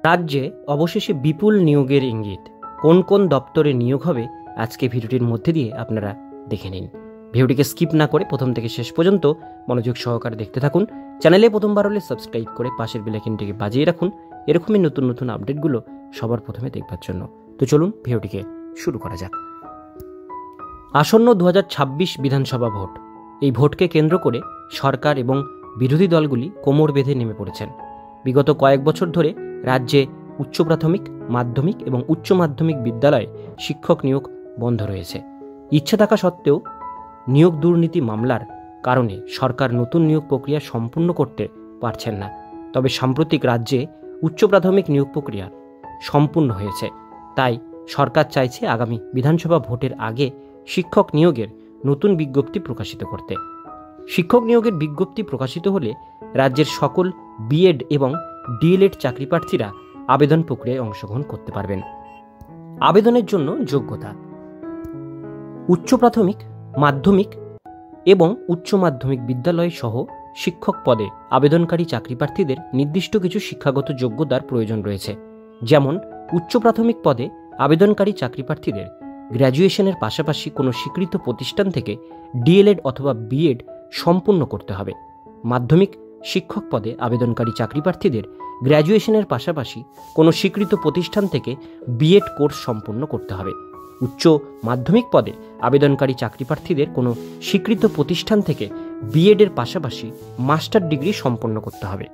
রাজ্যে অবশেষে বিপুল নিয়োগের ইঙ্গিত। কোন কোন দপ্তরে নিয়োগ হবে আজকে ভিডিওটির মধ্যে দিয়ে আপনারা দেখে নিন। ভিডিওটিকে স্কিপ না করে প্রথম থেকে শেষ পর্যন্ত মনোযোগ সহকারে দেখতে থাকুন। চ্যানেলে প্রথমবার হলে সাবস্ক্রাইব করে পাশের বেল আইকনটিকে বাজিয়ে রাখুন এরকমই নতুন নতুন আপডেটগুলো সবার প্রথমে দেখবার জন্য। তো চলুন ভিডিওটিকে শুরু করা যাক। আসন্ন 2026 বিধানসভা ভোট। এই ভোটকে কেন্দ্র করে সরকার এবং বিরোধী দলগুলি কোমর বেঁধে নেমে পড়েছেন। বিগত কয়েক বছর ধরে রাজ্যে উচ্চ প্রাথমিক, মাধ্যমিক এবং উচ্চ মাধ্যমিক বিদ্যালয়ে শিক্ষক নিয়োগ বন্ধ রয়েছে। ইচ্ছে থাকা সত্ত্বেও নিয়োগ দুর্নীতি মামলার কারণে সরকার নতুন নিয়োগ প্রক্রিয়া সম্পূর্ণ করতে পারছেন না। তবে সাম্প্রতিক রাজ্যে উচ্চ প্রাথমিক নিয়োগ প্রক্রিয়া সম্পূর্ণ হয়েছে। তাই সরকার চাইছে আগামী বিধানসভা ভোটের আগে শিক্ষক নিয়োগের নতুন বিজ্ঞপ্তি প্রকাশিত করতে। শিক্ষক নিয়োগের বিজ্ঞপ্তি প্রকাশিত হলে রাজ্যের সকল বিএড এবং ডিএলএড চাকরি প্রার্থীরা আবেদন প্রক্রিয়ায় অংশগ্রহণ করতে পারবেন। আবেদনের জন্য যোগ্যতা: উচ্চ প্রাথমিক, মাধ্যমিক এবং উচ্চ মাধ্যমিক বিদ্যালয় সহ শিক্ষক পদে আবেদনকারী চাকরি প্রার্থীদের নির্দিষ্ট কিছু শিক্ষাগত যোগ্যতার প্রয়োজন রয়েছে। যেমন উচ্চ প্রাথমিক পদে আবেদনকারী চাকরি প্রার্থীদের গ্র্যাজুয়েশনের পাশাপাশি কোনো স্বীকৃত প্রতিষ্ঠান থেকে ডিএলএড অথবা বিএড সম্পূর্ণ করতে হবে। মাধ্যমিক শিক্ষক পদে আবেদনকারী চাকরি প্রার্থীদের গ্র্যাজুয়েশনের পাশাপাশি কোনো স্বীকৃত প্রতিষ্ঠান থেকে বিএড কোর্স সম্পূর্ণ করতে হবে। উচ্চ মাধ্যমিক পদে আবেদনকারী চাকরি প্রার্থীদের কোনো স্বীকৃত প্রতিষ্ঠান থেকে বিএডের পাশাপাশি মাস্টার ডিগ্রি সম্পন্ন করতে হবে।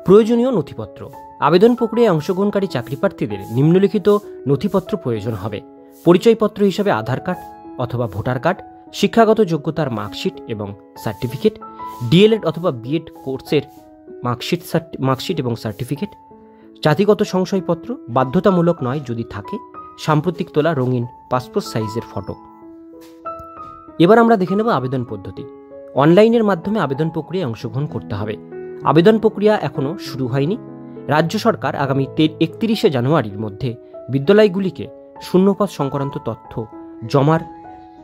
প্রয়োজনীয় নথিপত্র: আবেদন প্রক্রিয়ায় অংশগ্রহণকারী চাকরি প্রার্থীদের নিম্নলিখিত নথিপত্র প্রয়োজন হবে। পরিচয়পত্র হিসাবে আধার কার্ড অথবা ভোটার কার্ড, শিক্ষাগত যোগ্যতার মার্কশিট এবং সার্টিফিকেট, ডিএলএড অথবা বিএড কোর্সের মার্কশিট এবং সার্টিফিকেট, জাতিগত সংশয়পত্র বাধ্যতামূলক নয় যদি থাকে, সাম্প্রতিক তোলা রঙিন পাসপোর্ট সাইজের ফটো। এবার আমরা দেখে নেব আবেদন পদ্ধতি। অনলাইনের মাধ্যমে আবেদন প্রক্রিয়ায় অংশগ্রহণ করতে হবে। আবেদন প্রক্রিয়া এখনও শুরু হয়নি। রাজ্য সরকার আগামী 31শে জানুয়ারির মধ্যে বিদ্যালয়গুলিকে শূন্যপদ সংক্রান্ত তথ্য জমা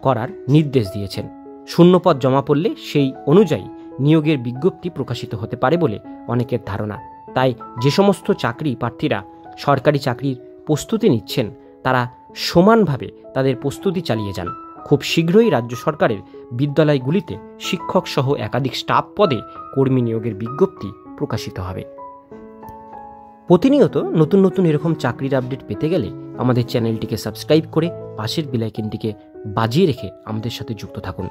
করার নির্দেশ দিয়েছেন। শূন্যপদ জমা পড়লে সেই অনুযায়ী নিয়োগের বিজ্ঞপ্তি প্রকাশিত হতে পারে বলে অনেকের ধারণা। তাই যে সমস্ত চাকরি প্রার্থীরা সরকারি চাকরির প্রস্তুতি নিচ্ছেন তারা সমানভাবে তাদের প্রস্তুতি চালিয়ে যান। খুব শীঘ্রই রাজ্য সরকারের বিদ্যালয়গুলিতে শিক্ষক সহ একাধিক স্টাফ পদে কর্মী নিয়োগের বিজ্ঞপ্তি প্রকাশিত হবে। প্রতিনিয়ত নতুন নতুন এরকম চাকরির আপডেট পেতে গেলে আমাদের চ্যানেলটিকে সাবস্ক্রাইব করে পাশের বেল আইকনটিকে বাজিয়ে রেখে আমাদের সাথে যুক্ত থাকুন।